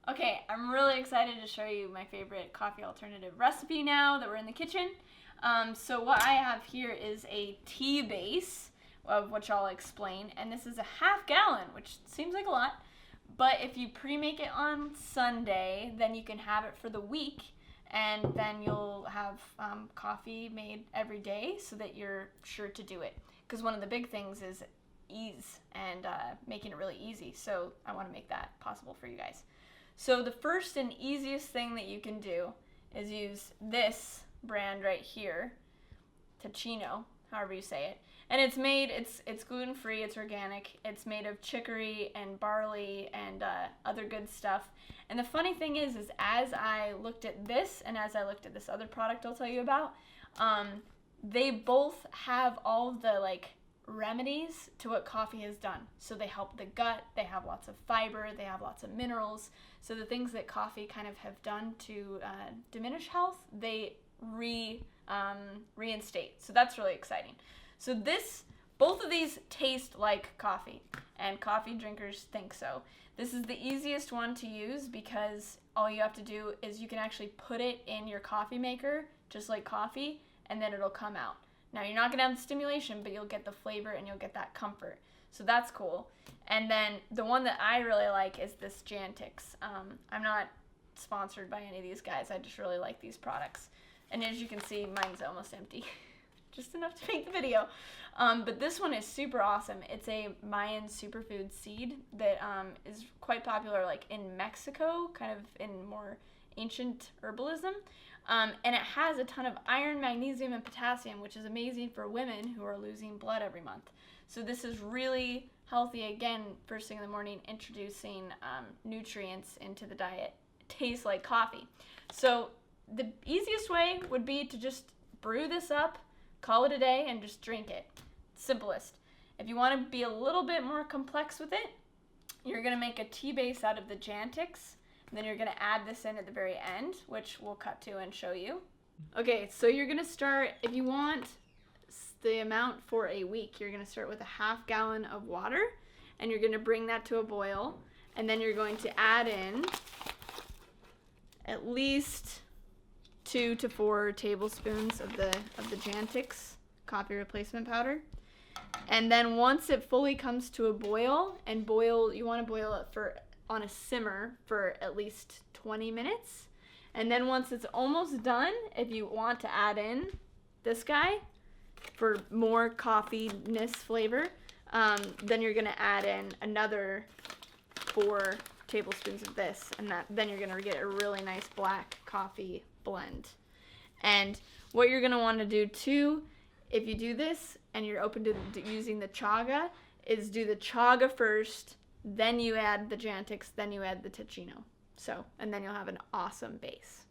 Okay, I'm really excited to show you my favorite coffee alternative recipe now that we're in the kitchen. So what I have here is a tea base, of which I'll explain, and this is a half gallon, which seems like a lot, but if you pre-make it on Sunday, then you can have it for the week, and then you'll have coffee made every day so that you're sure to do it. Because one of the big things is ease and making it really easy, so I want to make that possible for you guys. So the first and easiest thing that you can do is use this brand right here, Teeccino, however you say it. And it's gluten-free, it's organic, it's made of chicory and barley and other good stuff. And the funny thing is as I looked at this and as I looked at this other product I'll tell you about, they both have all of the remedies to what coffee has done. So they help the gut, they have lots of fiber, they have lots of minerals. So the things that coffee kind of have done to diminish health, they reinstate. So that's really exciting. So both of these taste like coffee, and coffee drinkers think so. This is the easiest one to use because all you have to do is you can actually put it in your coffee maker, just like coffee, and then it'll come out. Now, you're not going to have the stimulation, but you'll get the flavor and you'll get that comfort. So that's cool. And then the one that I really like is this Jnantik. I'm not sponsored by any of these guys. I just really like these products. And as you can see, mine's almost empty. Just enough to make the video. But this one is super awesome. It's a Mayan superfood seed that is quite popular in Mexico, kind of in more ancient herbalism. And it has a ton of iron, magnesium, and potassium, which is amazing for women who are losing blood every month. So this is really healthy, again, first thing in the morning, introducing nutrients into the diet. It tastes like coffee. So the easiest way would be to just brew this up, call it a day, and just drink it. Simplest. If you want to be a little bit more complex with it, you're going to make a tea base out of the Jnantik. And then you're going to add this in at the very end, which we'll cut to and show you. Okay, so you're going to start, if you want the amount for a week, you're going to start with a half gallon of water, and you're going to bring that to a boil, and then you're going to add in at least 2 to 4 tablespoons of the Jnantik coffee replacement powder. And then once it fully comes to a boil, and you want to boil it on a simmer for at least 20 minutes. And then once it's almost done, if you want to add in this guy for more coffee-ness flavor, then you're going to add in another 4 tablespoons of this, and then you're going to get a really nice black coffee blend. And what you're going to want to do too, if you do this and you're open to using the chaga, is do the chaga first, then you add the Jnantik, then you add the Teeccino. And then you'll have an awesome base.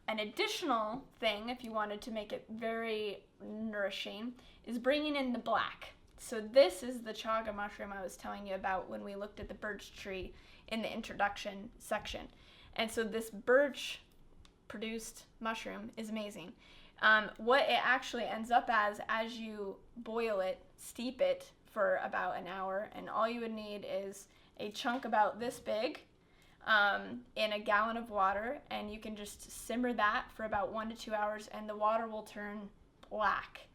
An additional thing, if you wanted to make it very nourishing, is bringing in the black. So this is the chaga mushroom I was telling you about when we looked at the birch tree in the introduction section. And so this birch produced mushroom is amazing. What it actually ends up as you boil it, steep it for about an hour, and all you would need is a chunk about this big in a gallon of water, and you can just simmer that for about 1 to 2 hours, and the water will turn black.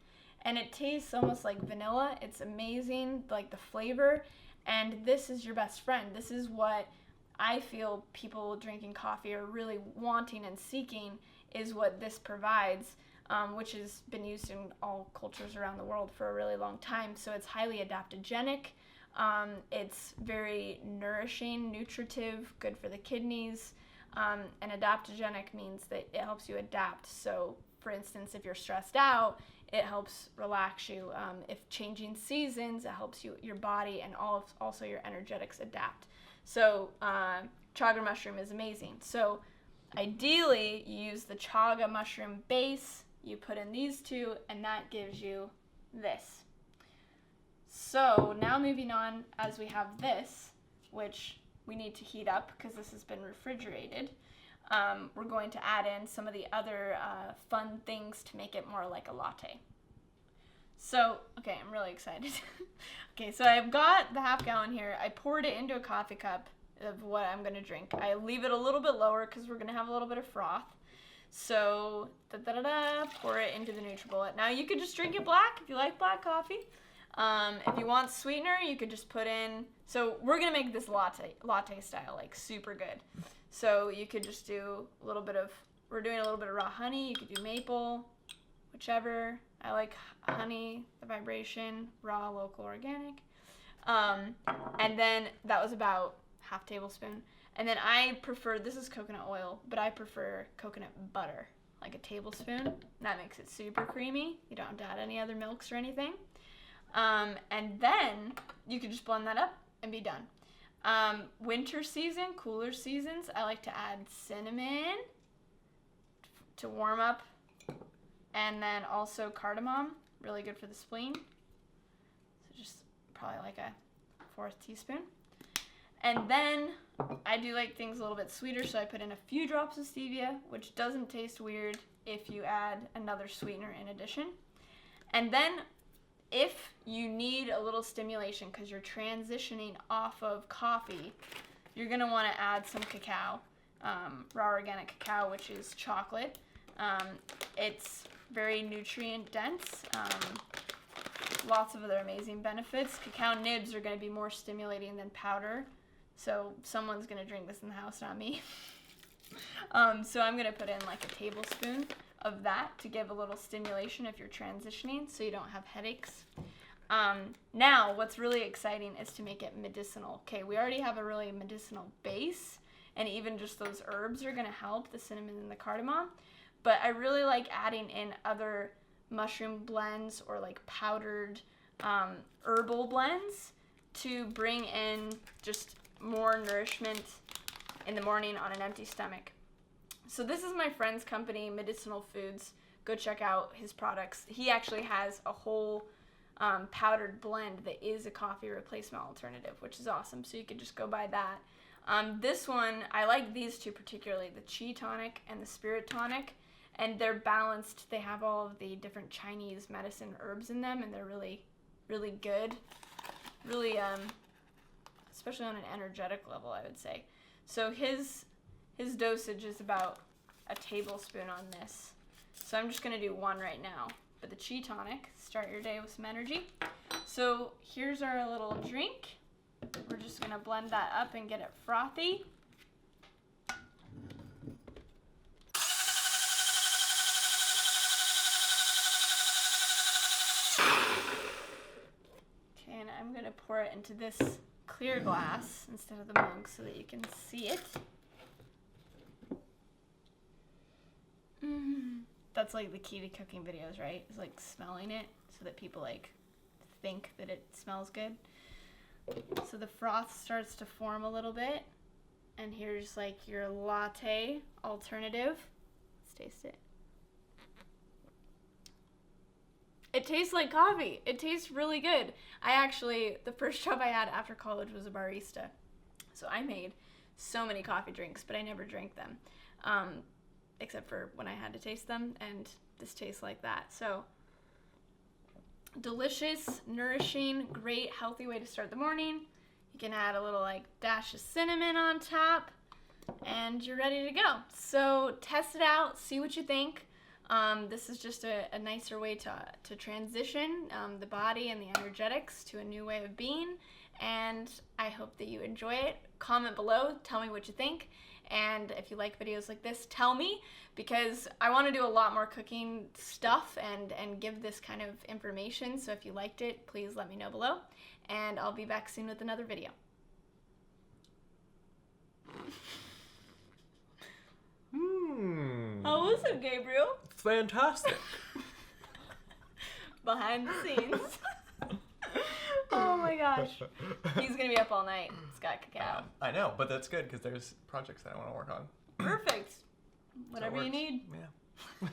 And it tastes almost like vanilla. It's amazing, the flavor, and this is your best friend. This is what I feel people drinking coffee are really wanting and seeking, is what this provides, which has been used in all cultures around the world for a really long time. So it's highly adaptogenic. It's very nourishing, nutritive, good for the kidneys, and adaptogenic means that it helps you adapt. So, for instance, if you're stressed out, it helps relax you. If changing seasons, it helps your body and also your energetics adapt. So, chaga mushroom is amazing. So, ideally, you use the chaga mushroom base, you put in these two, and that gives you this. So now moving on, as we have this, which we need to heat up because this has been refrigerated, we're going to add in some of the other fun things to make it more like a latte. So, okay, I'm really excited. Okay, so I've got the half gallon here. I poured it into a coffee cup. of what I'm going to drink. I leave it a little bit lower because we're going to have a little bit of froth. So, pour it into the NutriBullet. Now, you could just drink it black if you like black coffee. If you want sweetener, you could just put in... So, we're going to make this latte style, like, super good. So, you could just do a little bit of... We're doing a little bit of raw honey. You could do maple, whichever. I like honey, the vibration, raw, local, organic. And then that was about half tablespoon. And then I prefer, this is coconut oil, but I prefer coconut butter, like a tablespoon. That makes it super creamy. You don't have to add any other milks or anything. And then you can just blend that up and be done. Winter season, cooler seasons, I like to add cinnamon to warm up. And then also cardamom, really good for the spleen. So just probably like a 1/4 teaspoon. And then I do like things a little bit sweeter, so I put in a few drops of stevia, which doesn't taste weird if you add another sweetener in addition. And then if you need a little stimulation because you're transitioning off of coffee, you're going to want to add some cacao, raw organic cacao, which is chocolate. It's very nutrient dense. Lots of other amazing benefits. Cacao nibs are going to be more stimulating than powder. So someone's going to drink this in the house, not me. So I'm going to put in like a tablespoon of that to give a little stimulation if you're transitioning so you don't have headaches. Now, what's really exciting is to make it medicinal. Okay, we already have a really medicinal base, and even just those herbs are going to help, the cinnamon and the cardamom. But I really like adding in other mushroom blends or like powdered herbal blends to bring in just more nourishment in the morning on an empty stomach. So this is my friend's company, Medicinal Foods. Go check out his products. He actually has a whole powdered blend that is a coffee replacement alternative, which is awesome. So you could just go buy that. This one, I like these two particularly, the Tonic and the Spirit Tonic. And they're balanced. They have all of the different Chinese medicine herbs in them, and they're really, really good. Really, especially on an energetic level, I would say. So his dosage is about a tablespoon on this. So I'm just going to do one right now. But the Tonic, start your day with some energy. So here's our little drink. We're just going to blend that up and get it frothy. Okay, and I'm going to pour it into this clear glass instead of the mug so that you can see it. That's like the key to cooking videos, right? Is like smelling it so that people like think that it smells good. So the froth starts to form a little bit, and here's like your latte alternative. Let's taste it. It tastes like coffee. It tastes really good. The first job I had after college was a barista. So I made so many coffee drinks, but I never drank them. Except for when I had to taste them, and this tastes like that. So delicious, nourishing, great, healthy way to start the morning. You can add a little like dash of cinnamon on top, and you're ready to go. So test it out, see what you think. This is just a nicer way to transition the body and the energetics to a new way of being, and I hope that you enjoy it. Comment below, tell me what you think, and if you like videos like this, tell me, because I want to do a lot more cooking stuff and give this kind of information, so if you liked it, please let me know below, and I'll be back soon with another video. How was it, Gabriel? Fantastic. Behind the scenes. Oh my gosh. He's going to be up all night. It's got cacao. I know, but that's good because there's projects that I want to work on. Perfect. Whatever you need. Yeah.